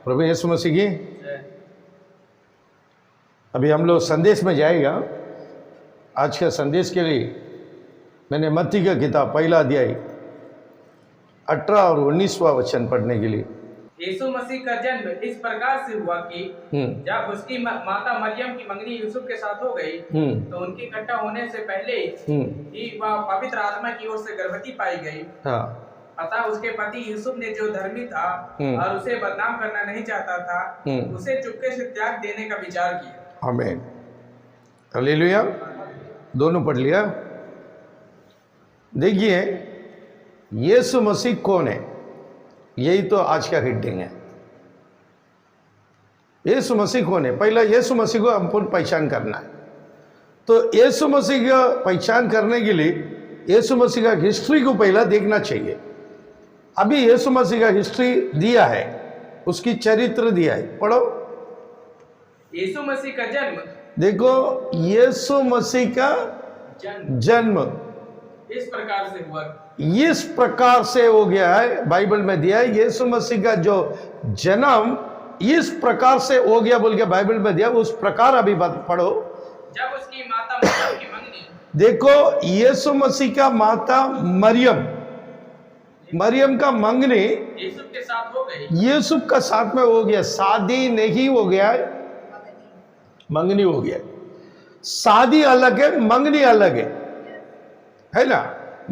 प्रभु यीशु मसीह की। अभी हम लोग संदेश में जाएगा। आज के संदेश के लिए मैंने मत्ती का किताब पहला अध्याय 18 और 19वां वचन पढ़ने के लिए। यीशु मसीह का जन्म इस प्रकार से हुआ कि जब उसकी माता मरियम की मंगनी यूसुफ के साथ हो गई तो उनके इकट्ठा होने से पहले ही वह पवित्र आत्मा की ओर से गर्भवती पाई गई। हाँ। अतः उसके पति यूसुफ ने, जो धर्मी था और उसे बदनाम करना नहीं चाहता था, उसे चुपके से त्याग देने का विचार किया। आमीन, हालेलुया। दोनों पढ़ लिया। देखिए यीशु मसीह कौन है, यही तो आज का हेडिंग है। यीशु मसीह कौन है? पहला यीशु मसीह को हमको पहचान करना है। तो यीशु मसीह का पहचान करने के लिए यीशु मसीह का हिस्ट्री को पहला देखना चाहिए। अभी यीशु मसीह का हिस्ट्री दिया है, उसकी चरित्र दिया है, पढ़ो। यीशु मसीह का जन्म, देखो यीशु मसीह का जन्म इस प्रकार से हुआ, इस प्रकार से हो गया है। बाइबल में दिया है यीशु मसीह का जो जन्म इस प्रकार से हो गया बोल के बाइबल में दिया। उस प्रकार अभी बात पढ़ो। जब उसकी माता मरियम की मंगनी, देखो यीशु मसीह का माता मरियम का मंगनी यूसुफ के साथ हो गई। यूसुफ का साथ में हो गया। शादी नहीं हो गया है, मंगनी हो गया। शादी अलग है, मंगनी अलग है ना।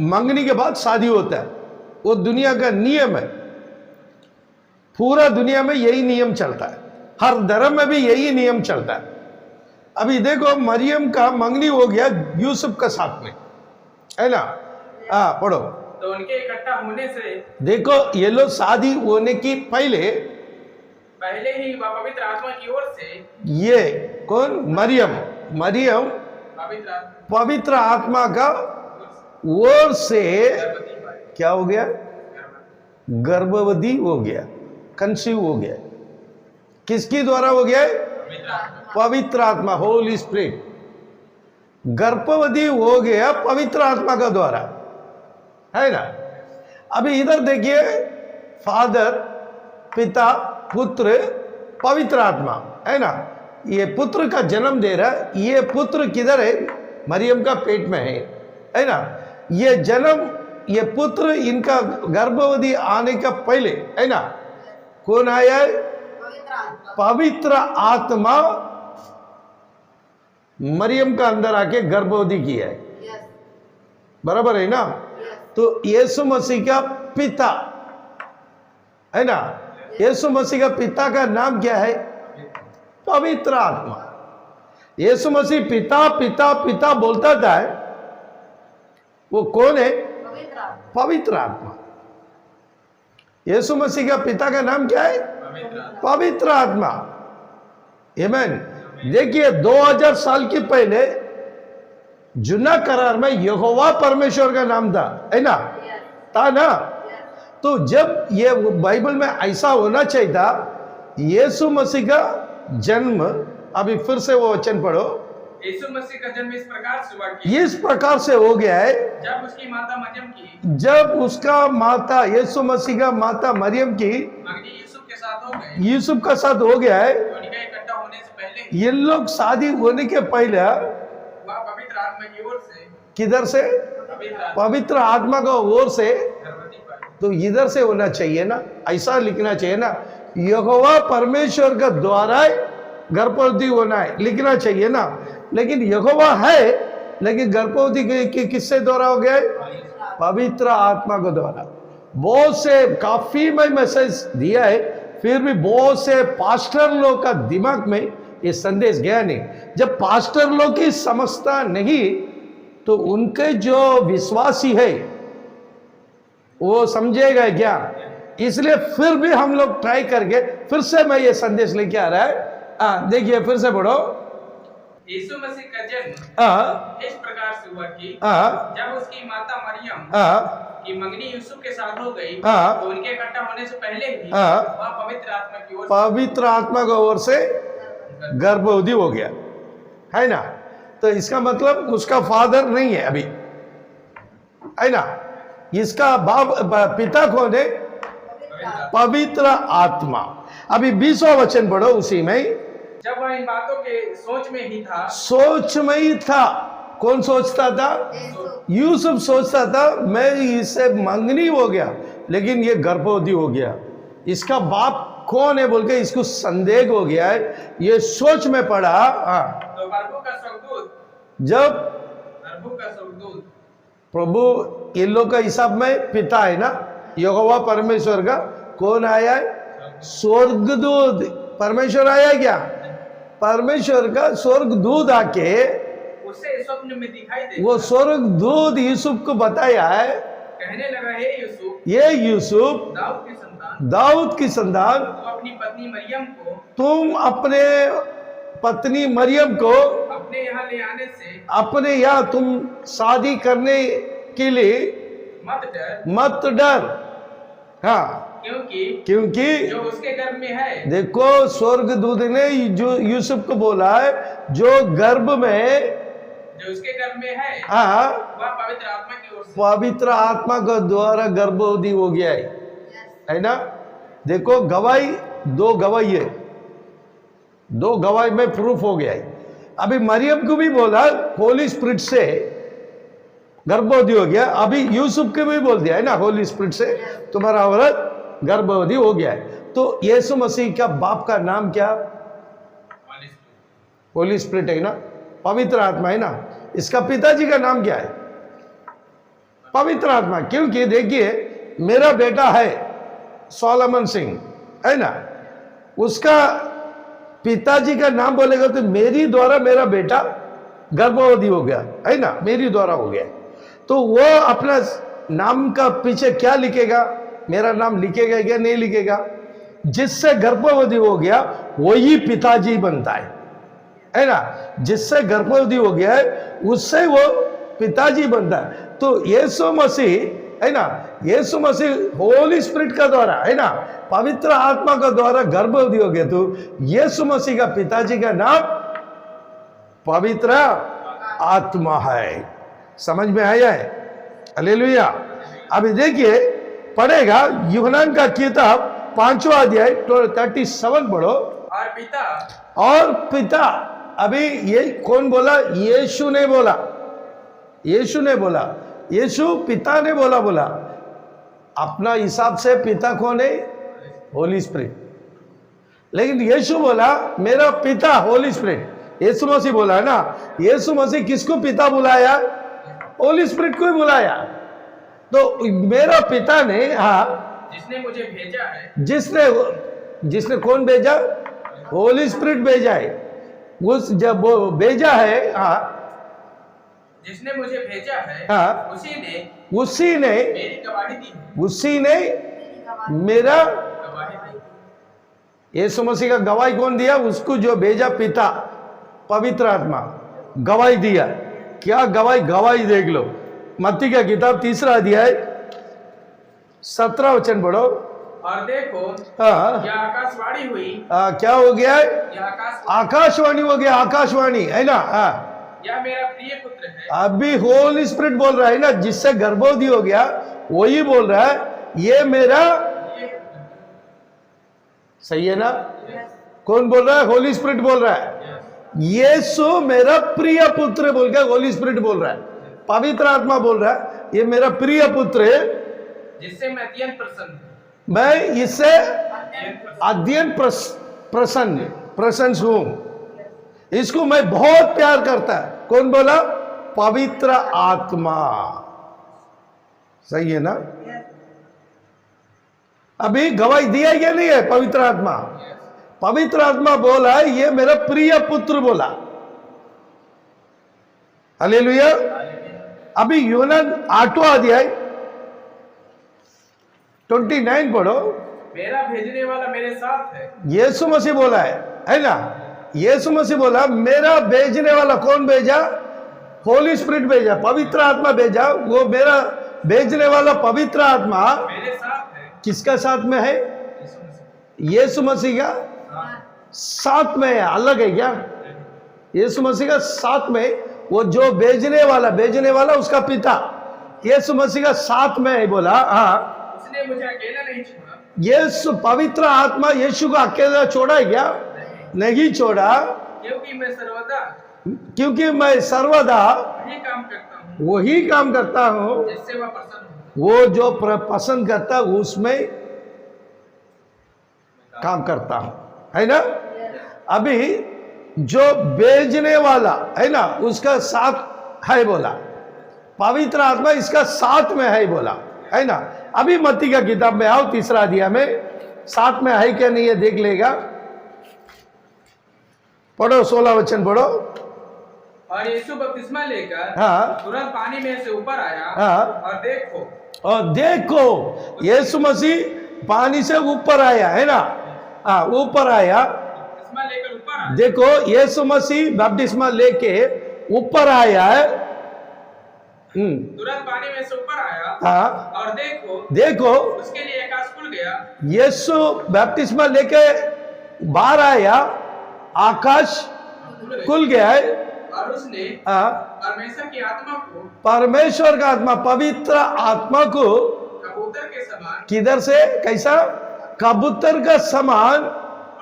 मंगनी के बाद शादी होता है, वो दुनिया का नियम है। पूरा दुनिया में यही नियम चलता है, हर धर्म में भी यही नियम चलता है। अभी देखो मरियम का मंगनी हो गया यूसुफ का साथ में, है ना। पढ़ो। तो उनके इकट्ठा होने से, देखो ये लोग शादी होने की पहले ही वह पवित्र आत्मा की ओर से, ये कौन? मरियम पवित्र आत्मा का ओर से क्या हो गया? गर्भवती हो गया, कंसीव हो गया। किसकी द्वारा हो गया? पवित्र आत्मा, होली स्पिरिट। गर्भवती हो गया पवित्र आत्मा का द्वारा, है ना। अभी इधर देखिए, फादर, पिता, पुत्र, पवित्र आत्मा, है ना। ये पुत्र का जन्म दे रहा है। ये पुत्र किधर है? मरियम का पेट में है ना। ये जन्म, ये पुत्र इनका गर्भवती आने का पहले, है ना, कौन आया है? पवित्र आत्मा मरियम का अंदर आके गर्भवती किया है। बराबर है ना। तो यीशु मसीह का पिता, है ना, यीशु मसीह का पिता का नाम क्या है? पवित्र आत्मा। यीशु मसीह पिता पिता पिता बोलता था, वो कौन है? पवित्र आत्मा। यीशु मसीह का पिता का नाम क्या है? पवित्र आत्मा। आमीन। देखिए 2000 साल के पहले जुना करार में यहोवा परमेश्वर का नाम था, है ना, था ना। तो जब ये बाइबल में ऐसा होना चाहिए था, यीशु मसीह का जन्म, अभी फिर से वो वचन पढ़ो। यीशु मसीह का जन्म इस प्रकार से हुआ कि, इस प्रकार से हो गया है जब उसकी माता मरियम की, जब उसका माता यीशु मसीह का माता मरियम की मंगनी यूसुफ के साथ हो गई, यूसुफ का साथ हो गया है। तो उनके इकट्ठा होने से पहले ये लोग शादी होने के पहले वह पवित्र आत्मा की ओर से, किधर से? पवित्र आत्मा का ओर से। गर्भवती पाई। तो इधर से होना चाहिए ना, ऐसा लिखना चाहिए ना, यहोवा परमेश्वर का द्वारा गर्भवती होना है, लिखना चाहिए ना। लेकिन यहोवा है, लेकिन गर्भवती किससे द्वारा हो गया है? पवित्र आत्मा के द्वारा। बहुत से, काफी मैं मैसेज दिया है, फिर भी बहुत से पास्टर लोग का दिमाग में ये संदेश गया नहीं। जब पास्टर लोग की समझता नहीं तो उनके जो विश्वासी है वो समझेगा क्या? इसलिए फिर भी हम लोग ट्राई करके फिर से मैं ये संदेश लेके आ रहा है। देखिए फिर से पढ़ो। यीशु मसीह का जन्म इस प्रकार से हुआ कि, जब उसकी माता मरियम की मंगनी यूसुफ के साथ हो गई, तो उनके इकट्ठा होने से पहले ही वह पवित्र आत्मा की ओर, पवित्र आत्मा की ओर से गर्भवती हो गया, है ना। तो इसका मतलब उसका फादर नहीं है अभी, है ना। इसका बाप, पिता कौन है? पवित्र आत्मा। अभी 20वां वचन पढ़ो उसी में ही। जब वह इन बातों के सोच में ही था, सोच में ही था। कौन सोचता था? यूसुफ सोचता था मैं इससे मंगनी हो गया लेकिन ये गर्भवती हो गया, इसका बाप कौन है बोल के इसको संदेह हो गया है, ये सोच में पड़ा। हाँ, तो प्रभु का स्वर्गदूत प्रभु इन लोग का हिसाब में पिता है ना, यहोवा परमेश्वर का कौन आया है? स्वर्गदूत। परमेश्वर आया क्या? परमेश्वर का स्वर्गदूत आके उसे स्वप्न में दिखाई दे, वो स्वर्गदूत यूसुफ को बताया है, कहने लगा, हे यूसुफ, ये यूसुफ दाऊद की संतान, तुम अपने पत्नी मरियम को अपने यहाँ तुम शादी करने के लिए मत डर। हाँ, क्योंकि जो उसके गर्भ में है, देखो स्वर्गदूत ने जो यूसुफ को बोला है जो गर्भ में, जो उसके गर्भ में है, हाँ, वह पवित्र आत्मा की ओर से, पवित्र आत्मा के द्वारा गर्भवती हो गया है ना। देखो गवाही, दो गवाही है, दो गवाही में प्रूफ हो गया है। अभी मरियम को भी बोला होली स्पिरिट से गर्भवती हो गया, अभी यूसुफ को भी बोल दिया है ना होली स्पिरिट से तुम्हारा औरत गर्भवती हो गया है। तो यीशु मसीह का बाप का नाम क्या? होली स्पिरिट है ना, पवित्र आत्मा है ना। इसका पिताजी का नाम क्या है? पवित्र आत्मा। क्योंकि देखिए मेरा बेटा है सोलोमन सिंह है ना, उसका पिताजी का नाम बोलेगा तो मेरी द्वारा मेरा बेटा गर्भवती हो गया है ना, मेरी द्वारा हो गया। तो वो अपना नाम का पीछे क्या लिखेगा? मेरा नाम लिखेगा क्या? नहीं लिखेगा। जिससे गर्भवती हो गया वही पिताजी बनता है ना। जिससे गर्भवती हो गया है उससे वो पिताजी बनता है। तो यीशु मसीह है ना, यीशु मसीह होली स्पिरिट का द्वारा है ना, पवित्र आत्मा का द्वारा गर्भवती हो गया। तो यीशु मसीह का पिताजी का नाम पवित्र आत्मा है। समझ में आया है? हालेलुया। अभी देखिए पढ़ेगा यूहन्ना का किताब 5वां अध्याय 37 पढ़ो। और पिता अभी ये कौन बोला? यीशु ने बोला, यीशु ने बोला, यीशु पिता ने बोला अपना हिसाब से पिता कौन है? होली स्पिरिट। लेकिन यीशु बोला मेरा पिता होली स्पिरिट। यीशु मसीह बोला है ना, यीशु मसीह किसको पिता बुलाया? होली स्पिरिट को ही बुलाया। तो मेरा पिता ने, हाँ, जिसने मुझे भेजा है, जिसने कौन भेजा? होली स्पिरिट भेजा है। उस जब वो भेजा है, हाँ, जिसने मुझे भेजा है, हाँ, उसी ने मेरी गवाही दी, उसी ने मेरा गवाही दी। यीशु मसीह का गवाही कौन दिया? उसको जो भेजा पिता पवित्र आत्मा गवाही दिया। क्या गवाही? गवाही देख लो मत्ती का किताब 3 अध्याय 17 वचन पढ़ो। और देखो, हाँ, यह आकाशवाणी हुई। क्या हो गया है? यह आकाशवाणी हो गया, आकाशवाणी है ना। हाँ, यह मेरा प्रिय पुत्र है। अभी होली स्पिरिट बोल रहा है ना, जिससे गर्भवती हो गया वही बोल रहा है ये मेरा, सही है ना? कौन बोल रहा है? होली स्पिरिट बोल रहा है। यीशु मेरा प्रिय पुत्र बोल के होली स्पिरिट बोल रहा है, पवित्र आत्मा बोल रहा है ये मेरा प्रिय पुत्र है जिससे मैं अत्यंत प्रसन्न हूं। मैं इससे अत्यंत प्रसन्न हूं, इसको मैं बहुत प्यार करता है। कौन बोला? पवित्र आत्मा। सही है ना? अभी गवाही दिया या नहीं है? पवित्र आत्मा, पवित्र आत्मा बोला ये मेरा प्रिय पुत्र बोला। हालेलुया। अभी यूहन्ना 8वां अध्याय 29 पढ़ो। मेरा भेजने वाला मेरे साथ है। यीशु मसीह बोला है ना? यीशु मसीह बोला मेरा भेजने वाला। कौन भेजा? होली स्पिरिट भेजा, पवित्र आत्मा भेजा। वो मेरा भेजने वाला पवित्र आत्मा मेरे साथ है। किसका साथ में है? यीशु मसीह का साथ में है। अलग है क्या? यीशु मसीह का साथ में, वो जो भेजने वाला उसका पिता यीशु मसीह का साथ में है। बोला हाँ, उसने मुझे अकेला नहीं छोड़ा। यीशु पवित्र आत्मा यीशु को अकेला छोड़ा है क्या? नहीं छोड़ा, क्योंकि मैं सर्वदा वही काम करता वही काम करता हूँ हूँ जिससे वह प्रसन्न हो। वो जो पसंद करता है उसमें काम करता हूं, है ना। अभी जो भेजने वाला है ना उसका साथ है बोला, पवित्र आत्मा इसका साथ में है बोला, है ना। अभी मत्ती का किताब में आओ, 3 अध्याय में साथ में है क्या नहीं है देख लेगा। पढ़ो 16 वचन पढ़ो। और यीशु बपतिस्मा लेकर हाँ तुरंत पानी में से ऊपर आया, हाँ और देखो यीशु मसीह पानी से ऊपर आया, है ना। हाँ ऊपर आया, बपतिस्मा लेकर ऊपर आया। देखो यीशु मसीह बपतिस्मा लेके ऊपर आया है। तुरंत पानी में से ऊपर आया, हाँ और देखो उसके लिए आकाश खुल गया। यीशु बपतिस्मा लेके बाहर आया, आकाश खुल गया है, और उसने हाँ परमेश्वर की आत्मा को, परमेश्वर का आत्मा, पवित्र आत्मा को कबूतर के समान, किधर से, कैसा, कबूतर का समान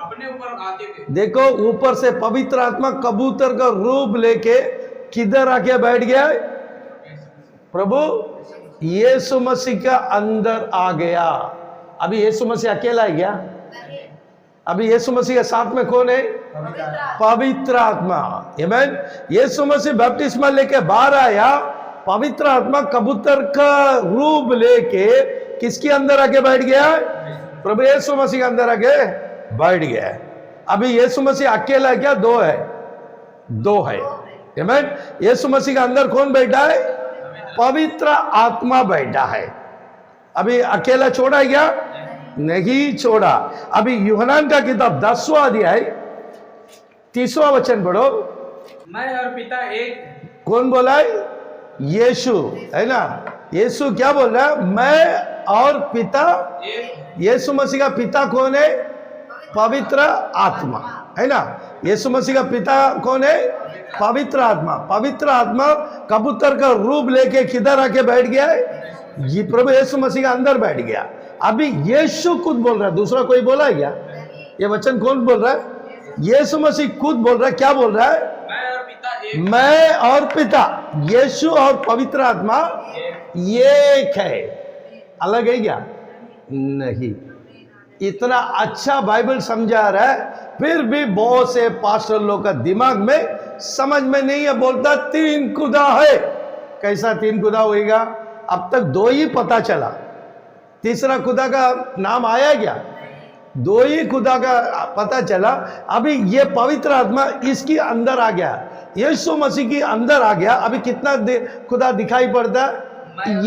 अपने ऊपर आते थे। देखो ऊपर से पवित्र आत्मा कबूतर का रूप लेके किधर आके बैठ गया? प्रभु यीशु मसीह का अंदर आ गया। अभी यीशु मसीह अकेला है क्या? अभी यीशु मसीह के साथ में कौन है? पवित्र आत्मा। आमीन। यीशु मसीह बपतिस्मा लेके बाहर आया, पवित्र आत्मा कबूतर का रूप लेके किसके अंदर आके बैठ गया? प्रभु यीशु मसीह के अंदर आके बैठ गया। अभी यीशु मसीह अकेला है क्या? दो है। आमीन। यीशु मसीह के अंदर कौन बैठा है? पवित्र आत्मा बैठा है। अभी अकेला छोड़ा है क्या? नहीं छोड़ा। अभी यूहन्ना का किताब 10वां अध्याय 30वां वचन पढ़ो। मैं और पिता एक। कौन बोला है? यीशु, है ना। यीशु क्या बोल रहा है? मैं और पिता एक। यीशु मसीह का पिता कौन है? पवित्र आत्मा, है ना। यीशु मसीह का पिता कौन है? पवित्र आत्मा। पवित्र आत्मा कबूतर का रूप लेके किधर आके बैठ गया है? ये प्रभु यीशु मसीह का अंदर बैठ गया। अभी यीशु खुद बोल रहा है, दूसरा कोई बोला है क्या? ये वचन कौन बोल रहा है? यीशु मसीह खुद बोल रहा है। क्या बोल रहा है? मैं और पिता, यीशु और पवित्र आत्मा एक है। अलग है क्या? नहीं। इतना अच्छा बाइबल समझा रहा है, फिर भी बहुत से पास्टर लोग का दिमाग में समझ में नहीं है। बोलता 3 खुदा है। कैसा 3 खुदा होएगा? अब तक 2 ही पता चला, तीसरा खुदा का नाम आया क्या? 2 ही खुदा का पता चला। अभी ये पवित्र आत्मा इसके अंदर आ गया, यीशु मसीह के अंदर आ गया। अभी कितना खुदा दिखाई पड़ता है?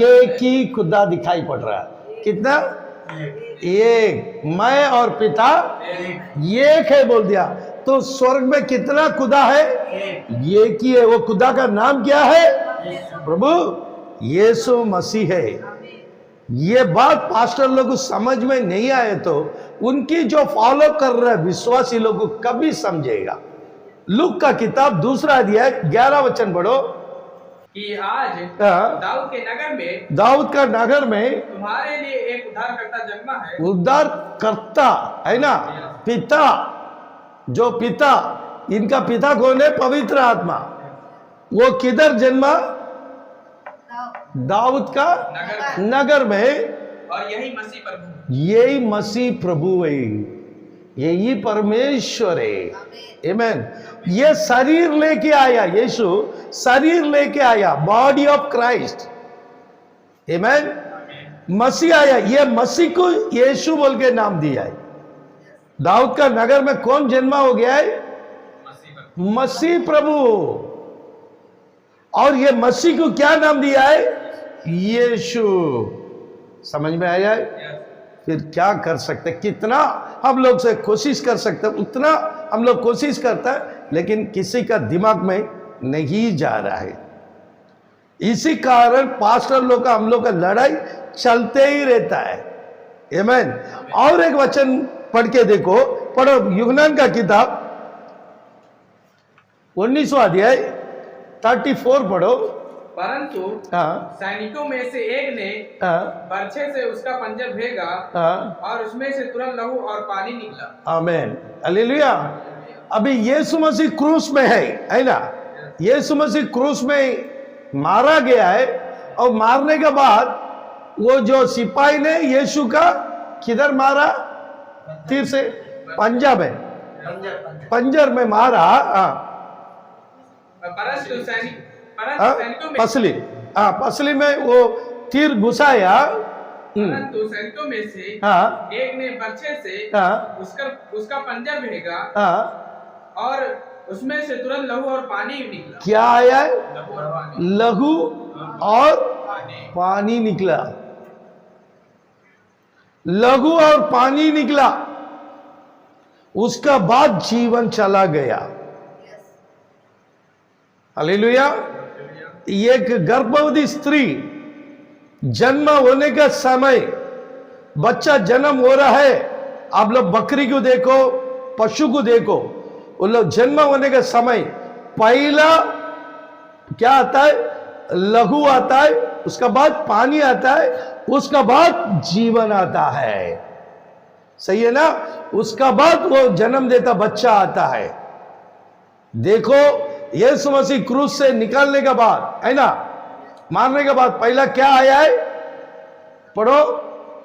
एक ही खुदा दिखाई पड़ रहा है। कितना? एक। मैं और पिता एक है बोल दिया। तो स्वर्ग में कितना खुदा है? एक ही है। वो खुदा का नाम क्या है? प्रभु यीशु मसीह है। ये बात पास्टर लोग को समझ में नहीं आए तो उनकी जो फॉलो कर रहे विश्वासी लोग को कभी समझेगा। लूक का किताब 2 अध्याय 11 वचन पढ़ो कि आज दाऊद का नगर में तुम्हारे लिए एक उद्धारकर्ता जन्मा है। उद्धारकर्ता, है ना। पिता, जो पिता, इनका पिता कौन है? पवित्र आत्मा। वो किधर जन्मा? दाऊद का नगर में। और यही मसीह प्रभु, यही मसीह प्रभु है, यही परमेश्वर है। आमीन। ये शरीर लेके आया, यीशु शरीर लेके आया, बॉडी ऑफ क्राइस्ट। आमीन। मसीह आया, ये मसीह को यीशु बोल के नाम दिया है। दाऊद का नगर में कौन जन्मा हो गया है? मसीह प्रभु। और ये मसीह को क्या नाम दिया है? यीशु। समझ में आया है? फिर क्या कर सकते? कितना हम लोग से कोशिश कर सकते, उतना हम लोग कोशिश करता है, लेकिन किसी का दिमाग में नहीं जा रहा है। इसी कारण पास्टर लोग का, हम लोग का लड़ाई चलते ही रहता है। आमीन। और एक वचन पढ़ के देखो, पढ़ो यूहन्ना का किताब 19वां अध्याय 34 पढ़ो। परंतु हाँ, सैनिकों में से एक ने हाँ, बर्छे से उसका पंजर भेगा हाँ, और उसमें से तुरंत लहू और पानी निकला। आमीन, हालेलुया। अभी यीशु मसीह क्रूस में है ना? यीशु मसीह क्रूस में मारा गया है, और मारने के बाद वो जो सिपाही ने यीशु का किधर मारा? तीर से, पंजा में, पंजर में मारा। परंतु सैनिकों में पसली, पसली में वो तीर घुसाया। परंतु सैनिकों में से एक ने बर्छे से उसका पंजर भेगा और उसमें से तुरंत लहू और पानी निकला। क्या आया है? लहू और पानी। लहू और पानी निकला। लहू और पानी निकला, उसका बाद जीवन चला गया। हालेलुया। एक गर्भवती स्त्री जन्म होने का समय, बच्चा जन्म हो रहा है, आप लोग बकरी को देखो, पशु को देखो, वो लोग जन्म होने का समय पहला क्या आता है? लहू आता है, उसका बाद पानी आता है, उसका बाद जीवन आता है। सही है ना? उसका बाद वो जन्म देता बच्चा आता है। देखो, यीशु मसीह क्रूस से निकालने के बाद, है ना, मारने के बाद पहला क्या आया है? पढ़ो,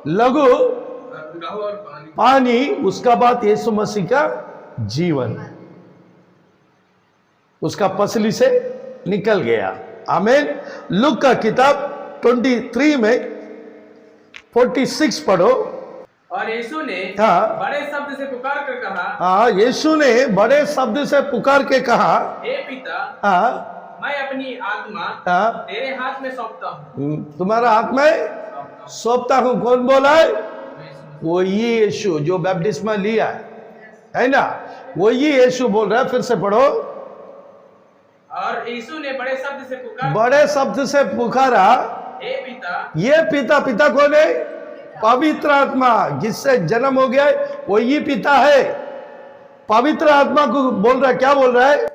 लघु और पानी, उसका बाद यीशु मसीह का जीवन उसका पसली से निकल गया। आमीन। लूका का किताब 23 में 46 पढ़ो। और यीशु ने बड़े शब्द से पुकार कर कहा, यीशु ने बड़े शब्द से पुकार के कहा, हे पिता, मैं अपनी आत्मा तेरे हाथ में सौंपता हूँ। तुम्हारा हाथ में सौंपता हूँ। कौन बोला है? वो ये यीशु जो बैप्टिस्मा लिया है ना, वो ये यीशु बोल रहा है। फिर से पढ़ो। और यीशु ने बड़े शब्द से पुकारा, बड़े शब्द से पुकारा, हे पिता। ये पिता, पिता कौन है? पवित्र आत्मा, जिससे जन्म हो गया है, वो ये पिता है। पवित्र आत्मा को बोल रहा है, क्या बोल रहा है?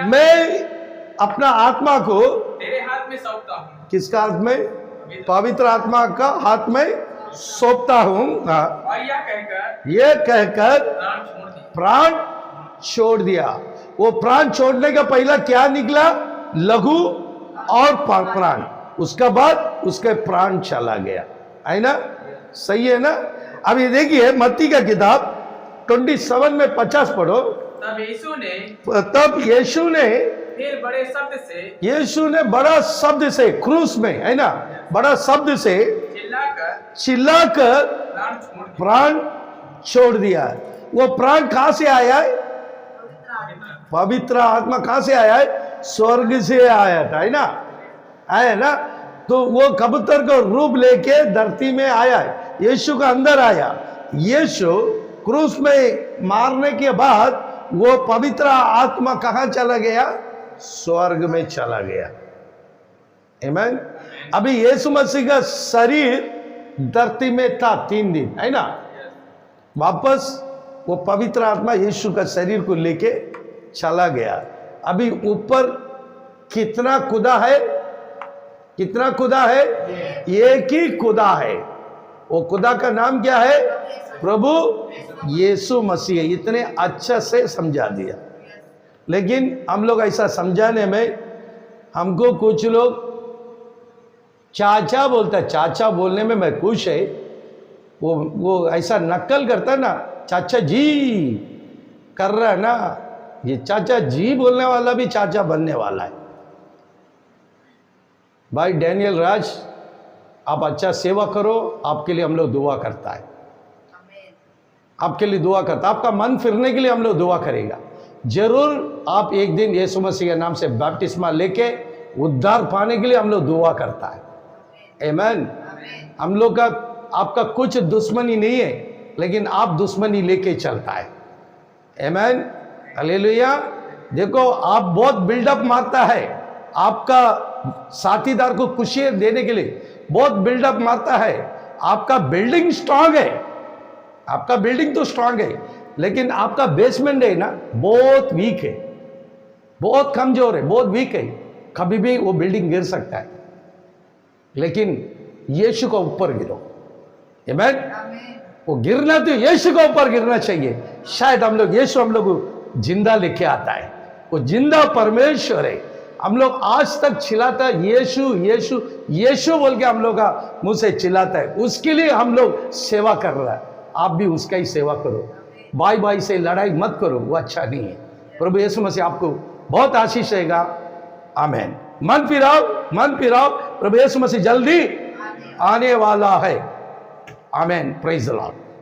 मैं अपना आत्मा को तेरे हाथ में सौंपता हूँ। किसका हाथ में? पवित्र आत्मा का हाथ में सौंपता हूँ। और यह कहकर प्राण छोड़ दिया। वो प्राण छोड़ने का पहला क्या निकला? लघु और प्राण, उसका बाद उसके प्राण चला गया, है ना? सही है ना? अब ये देखिए, मत्ती का किताब 27 में 50 पढ़ो। तब यीशु ने फिर बड़े शब्द से, यीशु ने बड़ा शब्द से, क्रूस में, है ना, बड़ा शब्द से चिल्लाकर प्राण छोड़ दिया। वो प्राण कहां से आया है? पवित्र आत्मा कहां से आया है? स्वर्ग से आया था, है ना? आया ना? तो वो कबूतर को रूप लेके धरती में आया है, यीशु का अंदर आया। यीशु क्रूस में मारने के बाद वो पवित्र आत्मा कहां चला गया? स्वर्ग में चला गया। आमीन। अभी यीशु मसीह का शरीर धरती में था 3 दिन, है ना? वापस वो पवित्र आत्मा यीशु का शरीर को लेके चला गया। अभी ऊपर कितना खुदा है? कितना खुदा है? एक ही खुदा है। वो खुदा का नाम क्या है? प्रभु यीशु मसीह। इतने अच्छा से समझा दिया। लेकिन हम लोग ऐसा समझाने में, हमको कुछ लोग चाचा बोलता है। चाचा बोलने में मैं खुश है, वो ऐसा नकल करता है ना, चाचा जी कर रहा है ना, ये चाचा जी बोलने वाला भी चाचा बनने वाला है। भाई डैनियल राज, आप अच्छा सेवा करो, आपके लिए हम लोग दुआ करता है। आपके लिए दुआ करता, आपका मन फिरने के लिए हम लोग दुआ करेगा। जरूर आप एक दिन यीशु मसीह के नाम से बपतिस्मा लेके उद्धार पाने के लिए हम लोग दुआ करता है। आमीन। हम लोग का आपका कुछ दुश्मनी नहीं है, लेकिन आप दुश्मनी लेके चलता है। आमीन। हालेलुया। देखो, आप बहुत बिल्डअप मारता है, आपका साथीदार को खुशी देने के लिए बहुत बिल्डअप मारता है। आपका बिल्डिंग स्ट्रांग है, आपका बिल्डिंग तो स्ट्रांग है, लेकिन आपका बेसमेंट है ना, बहुत वीक है, बहुत कमजोर है, बहुत वीक है। कभी भी वो बिल्डिंग गिर सकता है, लेकिन यीशु को ऊपर गिरो। आमीन। वो गिरना तो यीशु को ऊपर गिरना चाहिए। शायद हम लोग यीशु हम लोग जिंदा लेके आता है, वो जिंदा परमेश्वर है। हम लोग आज तक चिल्लाता है यीशु यीशु यीशु बोल के हम लोग का मुंह से चिल्लाता है, उसके लिए हम लोग सेवा कर रहा है। आप भी उसका ही सेवा करो, भाई भाई से लड़ाई मत करो, वो अच्छा नहीं है। प्रभु यीशु मसीह आपको बहुत आशीष देगा। आमीन। मन फिराओ, मन फिराओ, प्रभु यीशु मसीह जल्दी आने वाला है। आमीन। Praise the Lord.